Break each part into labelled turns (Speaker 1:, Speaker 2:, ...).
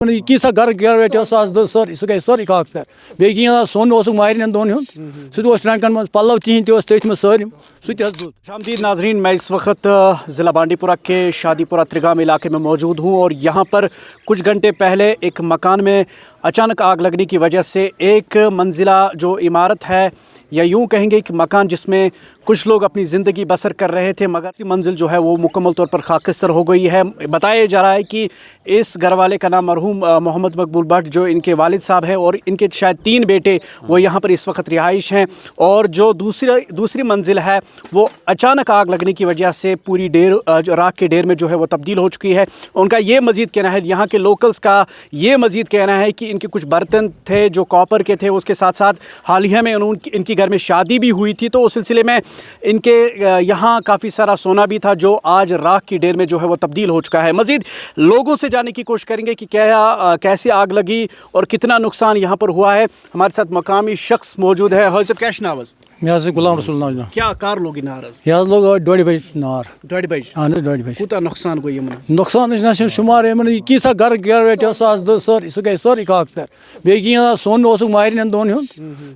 Speaker 1: Kisa gar gervet as the sir is sorry cox there. Begging a son was married and don him. So it was Rankan was Palav Tin to a statement sir.
Speaker 2: शामदीद नाजरीन, मैं इस वक्त ज़िला बांडीपुरा के शादीपुरा त्रिगाम इलाके में मौजूद हूँ और यहाँ पर कुछ घंटे पहले एक मकान में अचानक आग लगने की वजह से एक मंजिला जो इमारत है या यूँ कहेंगे कि मकान जिसमें कुछ लोग अपनी ज़िंदगी बसर कर रहे थे, मगर मंजिल जो है वो मुकम्मल तौर पर खाकस्तर हो गई है। बताया जा रहा है कि इस घर वाले का नाम मरहूम मोहम्मद मकबूल भट्ट, जो इनके वालिद साहब हैं और इनके शायद 3 बेटे वो यहाँ पर इस वक्त रिहाइश हैं। और जो दूसरी मंजिल है वो अचानक आग लगने की वजह से पूरी राख के ढेर में जो है वो तब्दील हो चुकी है। उनका ये मज़ीद कहना है, यहाँ के लोकल्स का ये मज़ीद कहना है कि इनके कुछ बर्तन थे जो कॉपर के थे, उसके साथ साथ हालिया में इनकी घर में शादी भी हुई थी, तो उस सिलसिले में इनके यहाँ काफ़ी सारा सोना भी था जो आज राख की ढेर में जो है वो तब्दील हो चुका है। मज़ीद लोगों से जानने की कोशिश करेंगे कि कैसे आग लगी और कितना नुकसान यहाँ पर हुआ है। हमारे साथ मकामी शख्स मौजूद है। हज़रत कैश नावज़
Speaker 1: गुलाम रसूल नाजना
Speaker 2: क्या कार लोगी नारज
Speaker 1: यह लोग 2:30 बजे नार
Speaker 2: 2:30 बजे
Speaker 1: 2:30 बजे
Speaker 2: कूता नुकसान गो यमन
Speaker 1: नुकसान शुमार कीसा घर gervet as the sir is sorry cox there. Begging a son was married and don him.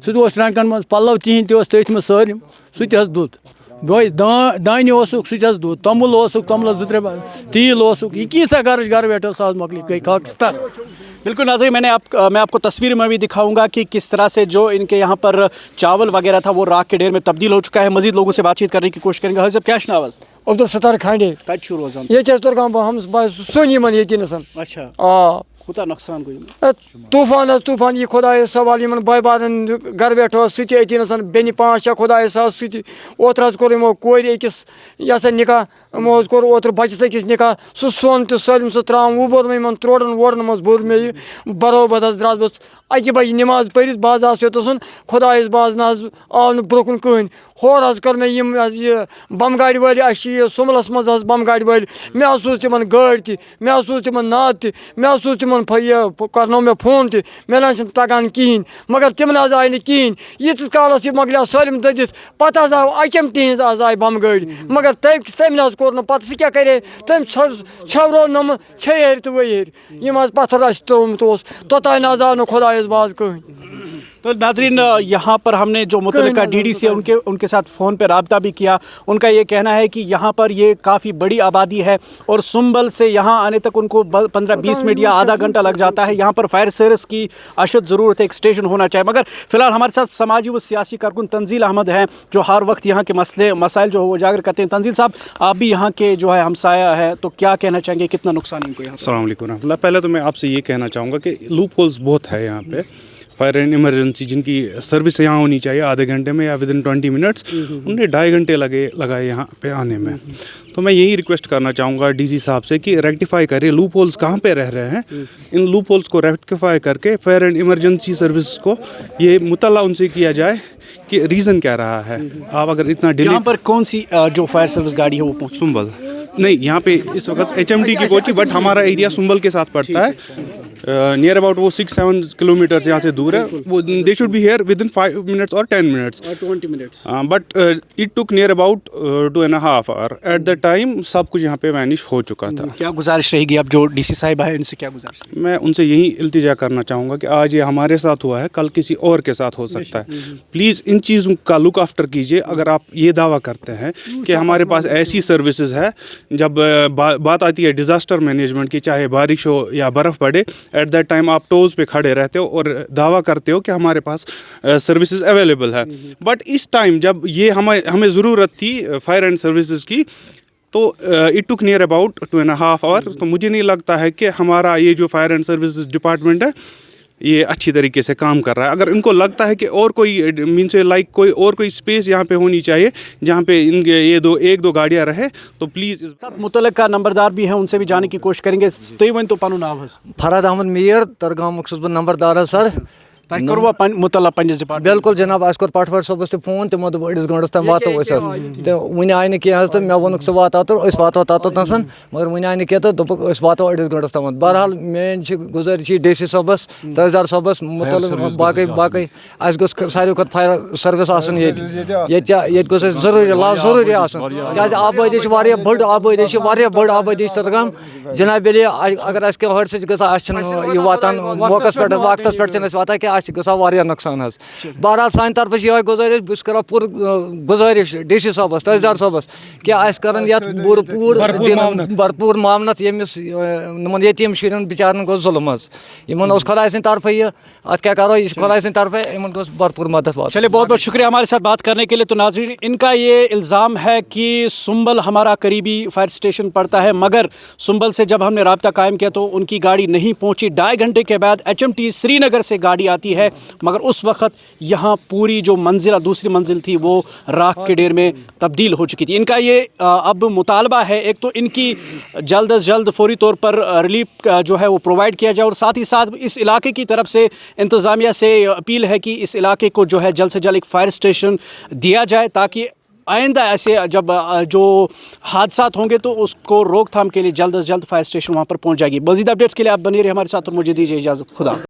Speaker 1: So it was Rankan was Palav Tin to a statement sir. So it has dud. Boy, Dine osuk, switch as do, Tamul osuk, Tamla Zitreba, Til osuk, Ikisa garvet as Makli Coxstar.
Speaker 2: बिल्कुल नाज़रीन, मैं आपको तस्वीर में भी दिखाऊंगा कि किस तरह से जो इनके यहाँ पर चावल वगैरह था वो राख के ढेर में तब्दील हो चुका है। मज़ीद लोगों से बातचीत करने की कोशिश करेंगे। हज़रत कैश नावज़
Speaker 3: अब्दुल सत्तार खांडे
Speaker 2: कट शुरू हो
Speaker 3: ये तुर्गाम हम सोनी मन ये नसन
Speaker 2: अच्छा कूता नुकसान गो
Speaker 3: तूफान ये खुदा सवाल इन बाय बारन घर बैठो सती नसन बेनि 5-6 खुदा सती ओतर कोर यमो कोर अकिस यह सा निकाह यमो कोर ओतर बचस अकिस निकाह सह सोन तो सलम सह त्राम वो बोर मैं त्रोड़न वोड़न मज बोर मे बरोबर द्रास बस 1 बजे नमाज पढ़ित बाज आसन खुदा बाज ना आव न ब्रोकन कहन होर कर मे बम गाड़ी वाले सुमलस मज बम गाड़ी वाले मे सूज तिमन गाड़ी ति मे सूज तिमन नाद ति मे सूज तिमन करनो मे फोन ति मे ना तगान कहें, मगर तिमन आय न कहें यीस कालस मकल सलम ददित पत आव अचम तिज आय बम गाड़ी, मगर तम कोर पत सह क्या करे तम छवरो नम छेर तो वेर यम पत्थर त्रोमुत तोतान आव न खुदा बाज कहें।
Speaker 2: तो नाजरीन, यहाँ पर हमने जो मुतल्लिका DDC है उनके साथ फ़ोन पर रब्ता भी किया। उनका ये कहना है कि यहाँ पर ये काफ़ी बड़ी आबादी है और सुंबल से यहाँ आने तक उनको 15-20 मिनट या आधा घंटा लग जाता है। यहाँ पर फायर सर्विस की अशद ज़रूरत है, एक स्टेशन होना चाहिए। मगर फ़िलहाल हमारे साथ समाजी व सियासी कारकुन तंजील अहमद हैं जो हर वक्त यहाँ के मसाइल जो वो उजागर करते हैं। तंजील साहब, आप भी यहाँ के जो है हमसाया है, तो क्या कहना चाहेंगे, कितना नुकसान इनको यहाँ?
Speaker 4: अस्सलाम वालेकुम रहमतुल्लाह। पहले तो मैं आपसे ये कहना चाहूँगा कि लूप होल्स बहुत है यहाँ पे। फायर एंड इमरजेंसी जिनकी सर्विस यहाँ होनी चाहिए आधे घंटे में या विदिन 20 मिनट्स, उन्हें 2.5 घंटे लगाए यहाँ पे आने में। तो मैं यही रिक्वेस्ट करना चाहूँगा डीसी साहब से कि रेक्टिफाई करें लूप होल्स कहाँ पे रह रहे हैं, इन लूप होल्स को रेक्टिफाई करके फायर एंड इमरजेंसी सर्विस को ये मुतल्ला उनसे किया जाए कि रीज़न क्या रहा है। आप अगर इतना डिले,
Speaker 2: यहाँ पर कौन सी जो फायर सर्विस गाड़ी है वो पहुँच?
Speaker 4: सुंबल नहीं, यहाँ पे इस वक्त HMD की पहुँची, बट हमारा एरिया सुंबल के साथ पड़ता है। नियर अबाउट वो 6-7 किलोमीटर्स यहाँ से दूर है। वो they should be here within 5 minutes और 10 minutes
Speaker 2: 20 minutes,
Speaker 4: but it took near about 2.5 hour. At the time सब कुछ यहाँ पे वैनिश हो चुका था।
Speaker 2: क्या गुजारिश रहेगी अब जो DC साहिब है उनसे, क्या गुजारिश?
Speaker 4: मैं उनसे यही इल्तिजा करना चाहूँगा कि आज ये हमारे साथ हुआ है, कल किसी और के साथ हो सकता है। प्लीज़ इन चीज़ों का लुक आफ्टर कीजिए। अगर आप ये दावा करते हैं कि हमारे पास ऐसी सर्विसेज है, जब बात आती है डिज़ास्टर मैनेजमेंट की, चाहे बारिश हो या बर्फ़ पड़े, एट दैट टाइम आप टोज़ पे खड़े रहते हो और दावा करते हो कि हमारे पास सर्विसेज अवेलेबल है। बट इस टाइम जब ये हमें ज़रूरत थी फायर एंड सर्विसेज की, तो it took near about 2.5 hour. तो मुझे नहीं लगता है कि हमारा ये जो फायर एंड सर्विसेज डिपार्टमेंट है ये अच्छी तरीके से काम कर रहा है। अगर इनको लगता है कि और कोई मीन्स लाइक कोई स्पेस यहाँ पे होनी चाहिए जहाँ पे इनके ये 1-2 गाड़ियाँ रहे, तो प्लीज़
Speaker 2: साथ मुतल्लिका नंबरदार भी हैं, उनसे भी जाने की कोशिश करेंगे। तो वन तो पानु नाम है
Speaker 3: फरहद अहमद मीर तरगाम मकसूद नंबरदार सर
Speaker 2: تۄہہِ کوٚروا مُطلع پنٛنِس ڈپارٹمنٹ
Speaker 3: بالکل جناب اَسہِ کوٚر پٹھوٲرۍ صٲبَس تہِ فون تِمو دوٚپ أڑِس گٲنٛٹَس تام واتو أسۍ حظ تہٕ وٕنہِ آے نہٕ کینٛہہ حظ تہٕ مےٚ ووٚنُکھ ژٕ واتو تہٕ أسۍ واتو توٚتَتھ مگر وٕنہِ آے نہٕ کینٛہہ تہٕ دوٚپُکھ أسۍ واتو أڑِس گٲنٛٹَس تامَتھ بہرحال میٲنۍ چھِ گُزٲرِش یہِ ڈی سی صٲبَس تحصیلدار صٲبَس مُتعلِق باقٕے اَسہِ گوٚژھ ساروی کھۄتہٕ فایر سٔروِس آسٕنۍ ییٚتہِ گوٚژھ اَسہِ ضروٗری آسُن کیٛازِ آبٲدی چھِ واریاہ بٔڑ آبٲدی چھِ ترگام جِناب علی اگر اَسہِ کینٛہہ حٲدثہٕ چھِ گژھان اَسہِ چھِنہٕ یہِ واتان موقعس پٮ۪ٹھ وقتَس پٮ۪ٹھ چھِنہٕ أسۍ واتان کینٛہہ اَسہِ چھِ گژھان واریاہ نۄقصان حظ بہرحال سانہِ طرفہٕ چھِ یِہوٚے گُزٲرِش بہٕ چھُس کَران پوٗرٕ گُزٲرِش ڈی سی صٲبَس تحصیلدار صٲبَس کہِ اَسہِ کَرَن یَتھ بھرپوٗر معاونت ییٚمِس یِمَن یتیٖم شُرٮ۪ن بِچارَن گوٚو ظُلم حظ یِمَن اوس خۄداے سٕنٛدِ طرفہٕ یہِ اَتھ کیٛاہ کَرو یہِ چھِ خۄداے سٕنٛدِ طرفہٕ یِمَن گوٚژھ بھرپوٗر مدد واتُن.
Speaker 2: چلیے بہت بہت شکریہ ہمارے ساتھ بات کرنے کے لیے. تو ناظرین ان کا یہ الزام ہے کہ سنبل ہمارا قریبی فائر اسٹیشن پڑتا ہے مگر سنبل سے جب ہم نے رابطہ قائم کیا تو ان کی گاڑی نہیں پہنچی. 2.5 گھنٹے کے بعد HMT سری نگر سے گاڑی آتی ہے مگر اس وقت یہاں پوری جو دوسری منزل تھی وہ راکھ کے ڈھیر میں تبدیل ہو چکی تھی. ان کا یہ اب مطالبہ ہے ایک تو ان کی جلد از جلد فوری طور پر ریلیف جو ہے وہ پرووائڈ کیا جائے اور ساتھ ہی ساتھ اس علاقے کی طرف سے انتظامیہ سے اپیل ہے کہ اس علاقے کو جو ہے جلد سے جلد ایک فائر اسٹیشن دیا جائے تاکہ آئندہ ایسے جب جو حادثات ہوں گے تو اس کو روک تھام کے لیے جلد از جلد فائر اسٹیشن وہاں پر پہنچ جائے گی. مزید اپڈیٹس کے لیے آپ بنے رہے ہمارے ساتھ اور مجھے دیجیے اجازت. خدا.